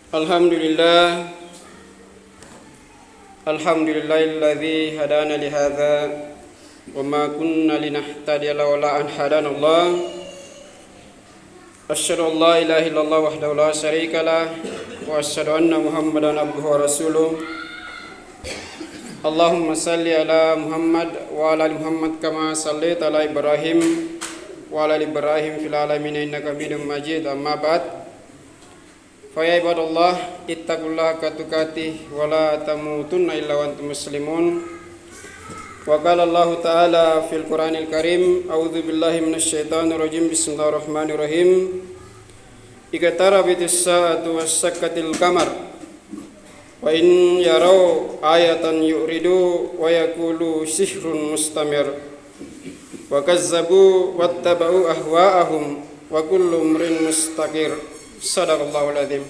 Alhamdulillah, alhamdulillahilladzi hadana li hadza wa ma kunna linahtadiya laula an hadana Allah. Asyhadu an la ilaha illallah wahdahu la syarika lah wa asyhadu anna Muhammadan abduhu wa rasuluh. Allahumma salli ala Muhammad wa ala ali Muhammad kama shallaita ala Ibrahim wa ala ali Ibrahim fil alamin innaka Hamidum Majid. Amma ba'd. Fa ya ibadallah ittaqullaha haqqa tuqatih wa la tamutunna illa wa antum muslimun. Wa qala Allah ta'ala fil Qur'anil Karim, a'udzu billahi minasy syaithanir rajim. Bismillahirrahmanirrahim. Iqtarabatis saatu wasyaqatil qamar wa in yarau ayatan yu'ridu wa yaqulu sihrun mustamir wa kazzabu wattaba'u ahwa'ahum wa kullu amrin mustaqir. Sadaqallahul adzim.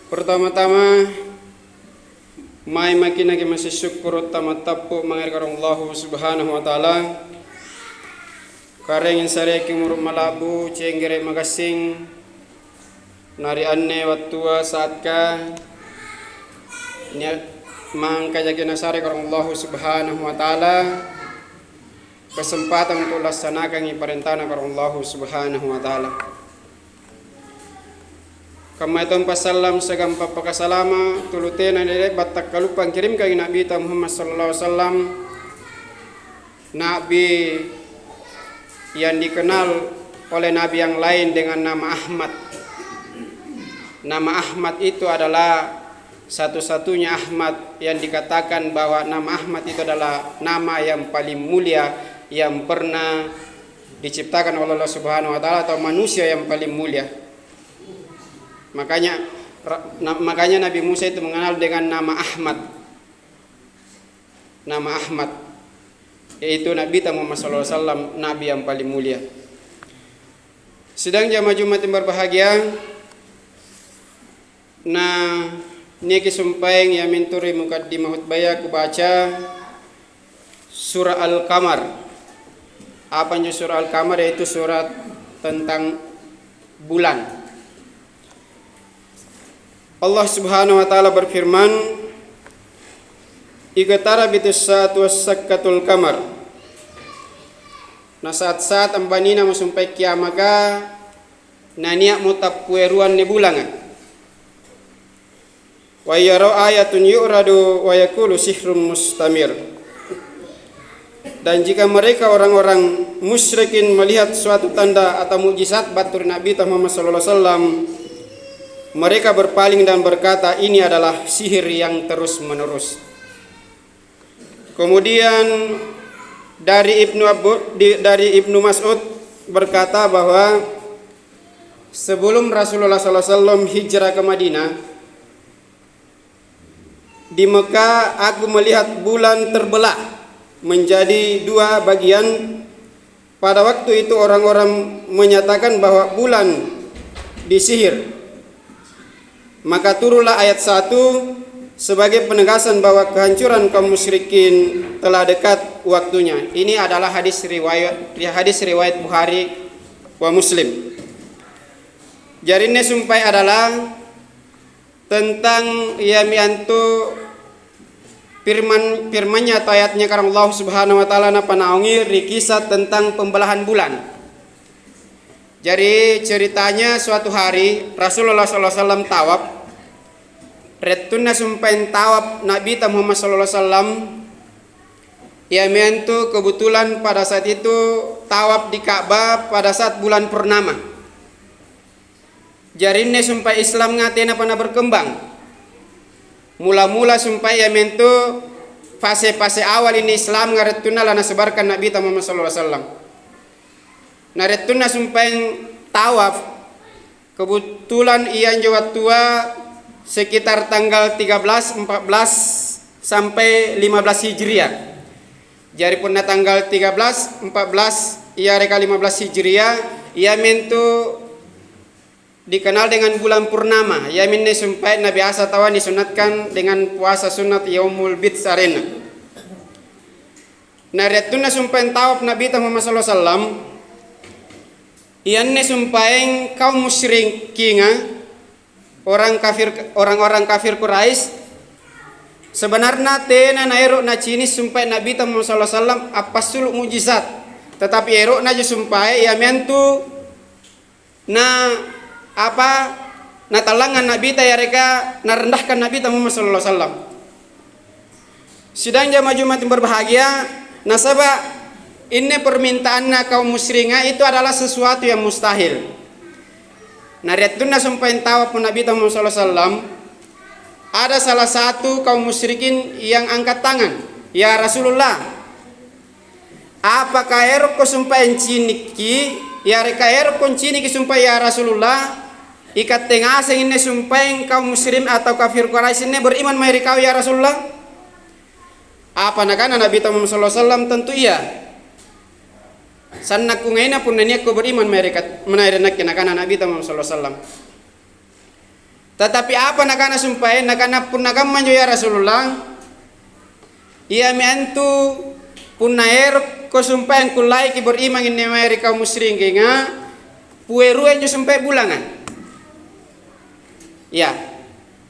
Pertama-tama mai makin lagi masih syukur tamat tapu mengirkan Allah subhanahu wa ta'ala kareng sareki muruk malabu cenggere magasing nari anne wattua saatka niat mangkajagi nasare kareng Allah subhanahu wa ta'ala kesempatan untuk laksanakan perintahna kareng Allah subhanahu wa ta'ala. Kama itu pasallam segam papakasalama tulutena nilai batak kalupang kirim kang Nabi Muhammad sallallahu alaihi wasallam, Nabi yang dikenal oleh Nabi yang lain dengan nama Ahmad. Nama Ahmad itu adalah satu-satunya Ahmad yang dikatakan bahwa nama Ahmad itu adalah nama yang paling mulia yang pernah diciptakan oleh Allah Subhanahu wa taala atau manusia yang paling mulia. Makanya Nabi Musa itu mengenal dengan nama Ahmad. Nama Ahmad yaitu Nabi Muhammad sallallahu alaihi wasallam, nabi yang paling mulia. Sedang jamaah Jumat yang berbahagia, nah niki sumpaing ya minturi mukaddimah khutbah aku baca surah Al-Qamar. Apa itu surah Al-Qamar? Yaitu surat tentang bulan. Allah Subhanahu wa taala berfirman, iqtarabatis saatu wasyaqatul qamar. Na saat-saat ambanina musumpai kiamaka nania mutappueruan ni bulanga. Wa yara ayatun yu'radu wa yaqulu sihrun mustamir. Dan jika mereka orang-orang musyrikin melihat suatu tanda atau mukjizat batur Nabi Muhammad sallallahu alaihi wasallam, mereka berpaling dan berkata ini adalah sihir yang terus menerus. Kemudian dari Ibnu Mas'ud berkata bahwa sebelum Rasulullah SAW hijrah ke Madinah, di Mekah aku melihat bulan terbelah menjadi dua bagian. Pada waktu itu orang-orang menyatakan bahwa bulan disihir. Maka turunlah ayat 1 sebagai penegasan bahwa kehancuran kaum musyrikin telah dekat waktunya. Ini adalah hadis riwayat Bukhari wa Muslim. Jarine sumpai adalah tentang yamiantu firman-nya atau ayatnya karena Allah Subhanahu wa taala na panaungi kisah tentang pembelahan bulan. Jadi ceritanya suatu hari Rasulullah SAW tawaf. Retuna sumpain tawaf Nabi Muhammad SAW. Ya mentu kebetulan pada saat itu tawaf di Ka'bah pada saat bulan purnama. Jarine sumpai Islam ngatena pernah berkembang. Mula-mula sumpai ya mentu fase-fase awal ini Islam ngaretuna lana sebarkan Nabi Muhammad SAW. Naretuna sumpain tawaf kebetulan ian Jawa tua sekitar tanggal 13, 14 sampai 15 Hijriah. Jadi pernah tanggal 13, 14 ia reka 15 Hijriah ia mentu dikenal dengan bulan purnama. Ya minne sumpain Nabi asa tawa disunatkan dengan puasa sunat Yaumul Bid sarena. Naretuna sumpain tawaf Nabi Muhammad sallallahu alaihi wasallam. Iyan ne sumpaeng kaum musyrikin orang-orang kafir Quraisy sebenarnya tena na ero na cinis sumpai Nabi Muhammad sallallahu alaihi wasallam apa suluk mujizat, tetapi ero na je sumpai ya mentu na apa na talangan Nabi ta yareka na rendahkan Nabi Muhammad sallallahu alaihi wasallam. Sidang jamaah Jumat yang berbahagia, nasaba ini permintaannya kaum musyringa itu adalah sesuatu yang mustahil. Nariatuna sumpahin tawaf Nabi Muhammad sallallahu alaihi wasallam, ada salah satu kaum musyrikin yang angkat tangan, ya Rasulullah, apakah erok ko sumpahin ciniki, ya reka erok kon ciniki sumpah ya Rasulullah, ikat tengah asing ini sumpahin kaum musyrim atau kafir Quraisy ini beriman mari kau ya Rasulullah. Apa nakana Nabi Muhammad sallallahu alaihi wasallam? Tentu iya. Sanna kungaina pun nanya ko beriman mereka menairanak nakana Nabi Muhammad sallallahu alaihi wasallam. Tetapi apa nakana sumpahin nakana pun nakam manjo ya Rasulullah. Ia mentu pun naer ko sumpahin kulai ki beriman ini mereka musyrik nga pueru enjo sumpai bulangan. Ya.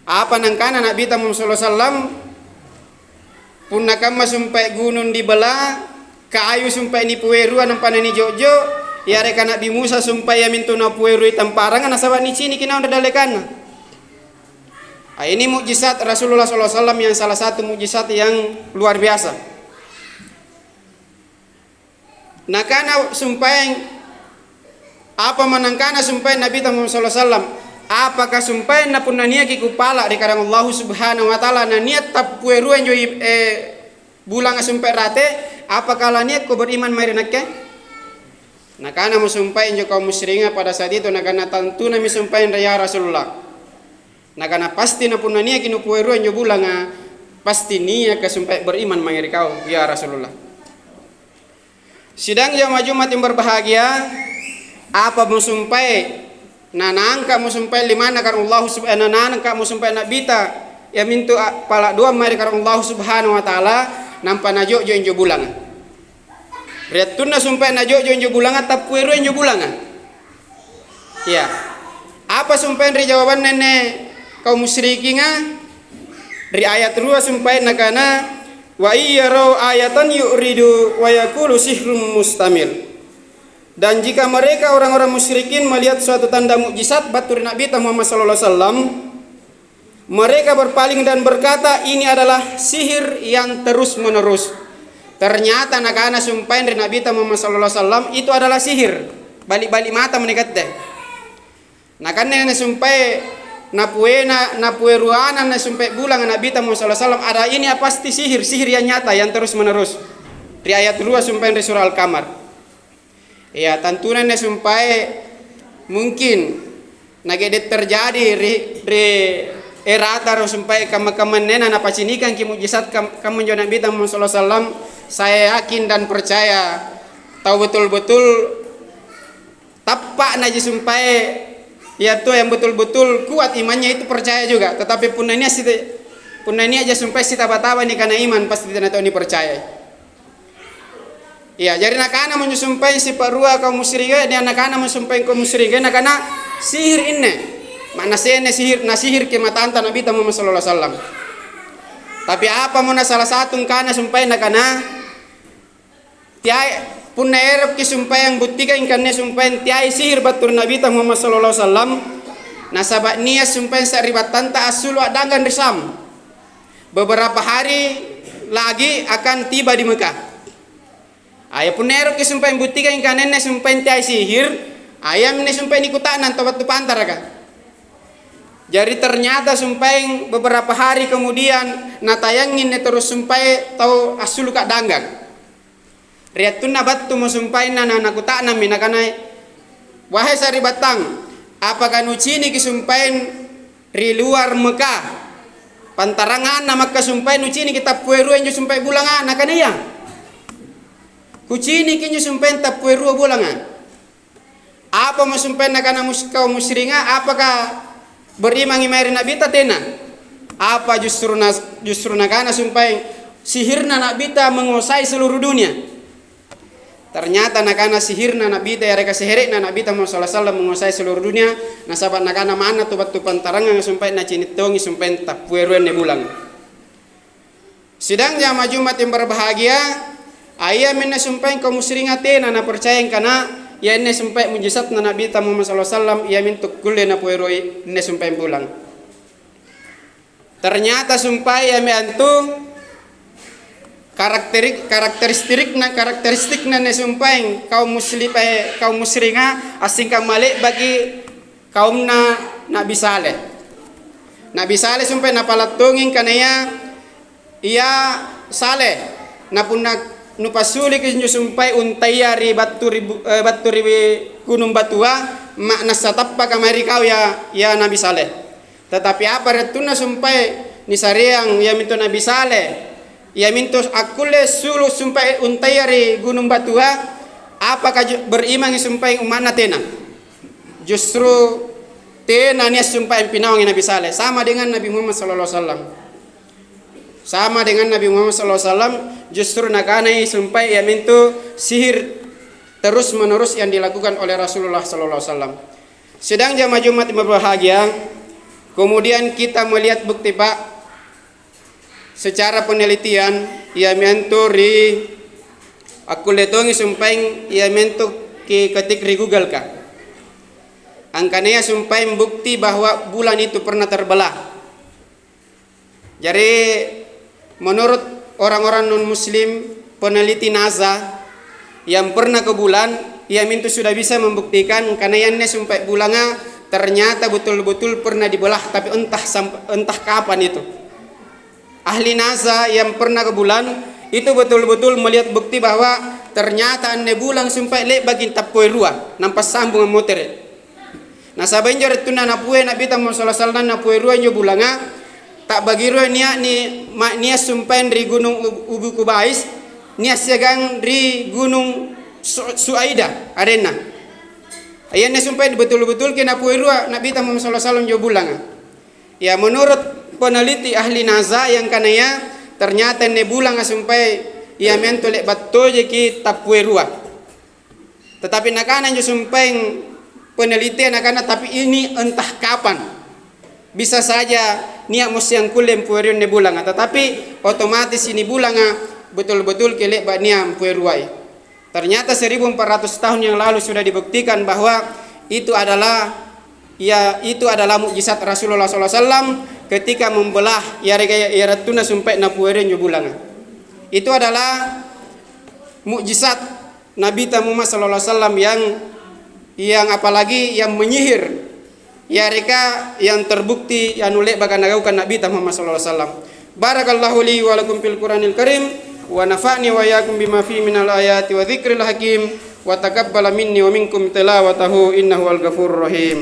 Apa nangkana Nabi Muhammad sallallahu alaihi wasallam pun nakam sumpai gunung di belah kayu sumpah ni pueru anang panani jojo ya reka Nabi Musa sumpah ya mintu na pueru tamparangan nasabat ni cini kina onda dalekan. Ini mukjizat Rasulullah SAW yang salah satu mukjizat yang luar biasa. Nakana sumpah apa manangkana sumpah Nabi Muhammad SAW, apakah sumpah na pun nania ki kupala di karang Allah Subhanahu wa taala na niat tap pueru enjo bulang sumpah rate. Apakah niat kau beriman mari nakke? Nakana musumpain jo kaum musyringa pada saat itu nakana tentu nami sumpain ya Rasulullah. Nakana pasti na pun niat kinu pueru jo bulanga pasti niat ke sumpai beriman mari kau ya Rasulullah. Sidang jamaah Jumat yang berbahagia, apa musumpai nanangka musumpai limana karena Allah Subhanahu nanangka musumpai Nabi ta ya mintu pala dua mari karena Allah Subhanahu wa taala nampak najo jo injo bulanga. Riatuna sumpah najo jo injo bulanga tapueru injo bulanga. Ya. Apa sumpah ri jawaban nene kaum musyrikin ri ayat 2 sumpah nakana wa iyarau ayatan yuridu wa yaqulu sihrun mustamil. Dan jika mereka orang-orang musyrikin melihat suatu tanda mukjizat batur Nabi Muhammad sallallahu alaihi wasallam, mereka berpaling dan berkata ini adalah sihir yang terus menerus. Ternyata nakana sumpahin dari Nabi Muhammad sallallahu alaihi wasallam itu adalah sihir. Balik-balik mata menikat deh. Nakana yang sumpai napue ruana na sumpai bulang Nabi Muhammad sallallahu alaihi wasallam ada ini pasti sihir yang nyata yang terus menerus. Di ayat 2 sumpahin dari surah Al-Qamar. Ya tentunya na sumpai mungkin nagedet terjadi erata sampai kama nena na pacinikan ki mujizat kamu jo Nabi Muhammad sallallahu alaihi wasallam. Saya yakin dan percaya tahu betul-betul tapak naji sampai ya tuh yang betul-betul kuat imannya itu percaya juga. Tetapi punanya aja sampai si taba-taba ni karena iman pasti tidak tahu ni percaya. Ya jadi nakana menyusumpai si parua kaum musyrikin dia nakana menyusumpai kaum musyrikin nakana sihir ini. Mana sihir ke mata anta Nabi Muhammad sallallahu alaihi wasallam. Tapi apa muna salah satu kana sumpah nakana tiai punna erop ki sumpah yang buktikan kanne sumpah tiai sihir batur Nabi Muhammad sallallahu alaihi wasallam. Nasabak niya sumpah saribat tanta asulu adangan risam. Beberapa hari lagi akan tiba di Mekah. Ayah punna erop ki sumpah yang buktikan kanne sumpah tiai sihir, ayam ni sumpah ni kutanan tobat tu pantara ka. Jadi ternyata sumpah beberapa hari kemudian natayangin terus sumpah tahu asulu kak danggang. Riatun nabat tu musumpah nana naku tak nami nakanai. Wahai sari batang, apakah nucini kisumpahin ri luar Mekah? Pantarangan nama kasumpahin nucini kita pueru enjo sumpah bulangan nakaniya. Kucini kinjo sumpahin ta pueru bulangan. Apa musumpahin nakana muskau musringa? Apakah beriman imari Nabi tatena? Apa justru nakana sumpah sihirna Nabi ta menguasai seluruh dunia. Ternyata nakana sihirna Nabi ta yareka seherek na Nabi ta Muhammad sallallahu alaihi wasallam menguasai seluruh dunia. Nasabat nakana mana tubat tupan tarangan sumpai na cinitongi sumpai tapueruen ne bulang. Sidang jamaah Jumat yang berbahagia, ayah minna sumpai kaum muslimin atena na percaya kana ya ne sumpai mujizat na Nabi ta Muhammad sallallahu alaihi wasallam ya min tukulle na pueroi ne sumpai bulang. Ternyata sumpai ya me antu karakteristik na nesumpaing kaum musringa asing kamalik bagi kaum na Nabi Saleh. Nabi Saleh sumpay napalatungin kanaya iya Saleh napuna nupasulik inyo sumpay untayari baturi gunung batua makna satappa kamari kau ya Nabi Saleh. Tetapi apa retuna sumpay ni sariang ya minto Nabi Saleh ya mintos akule sulu sumpai untayari gunung batua apakah beriman sumpai umana tena justru tena nia sumpai pinawang Nabi Saleh sama dengan Nabi Muhammad sallallahu alaihi wasallam sama dengan Nabi Muhammad sallallahu alaihi wasallam justru nakanai sumpai ya mintu sihir terus menerus yang dilakukan oleh Rasulullah sallallahu alaihi wasallam. Sedang jamaah Jumat berbahagia, kemudian kita melihat bukti Pak secara penelitian ia mentori aku letongi sumpaing ia mentok ke ketik di Google ka angkanya sumpaing bukti bahwa bulan itu pernah terbelah. Jadi menurut orang-orang non muslim peneliti NASA yang pernah ke bulan ia mintu sudah bisa membuktikan karena yang sumpai bulanga ternyata betul-betul pernah dibelah tapi entah kapan itu. Ahli NASA yang pernah ke bulan itu betul-betul melihat bukti bahwa ternyata ane bulan sumpai lek bagi tapoi rua nampas sambung motor. Nah saben jare tuna napue Nabi Muhammad sallallahu alaihi wasallam napue rua nyo bulanga tak bagi rua nia sumpai di gunung Ubu Kubais nia siagang di gunung Suaida arena. Ayana sumpai betul-betul kena napue rua Nabi Muhammad sallallahu alaihi wasallam nyo bulanga. Ya menurut peneliti ahli NASA yang kanaya ternyata ne bulang asumpai ia mentolek batto ki tapue rua. Tetapi nakana jo sumpeng penelitian nakana tapi ini entah kapan. Bisa saja niat musyang kulem puerion ne bulang tetapi otomatis ini bulanga betul-betul kelek ba niam pueruai. Ternyata 1400 tahun yang lalu sudah dibuktikan bahwa itu adalah mukjizat Rasulullah SAW ketika membelah yaratuna sumpai na puere nyo bulanga. Itu adalah mukjizat Nabi Muhammad sallallahu alaihi wasallam yang apalagi yang menyihir yareka yang terbukti yang ulek bakan nagaukan Nabi Muhammad sallallahu alaihi wasallam. Barakallahu li wa lakum fil Qur'anil Karim wa nafa'ni wa iyyakum bima fi minal ayati wa dzikril hakim wa taqabbala minni wa minkum tilawatahu innahu al ghafurur rahim.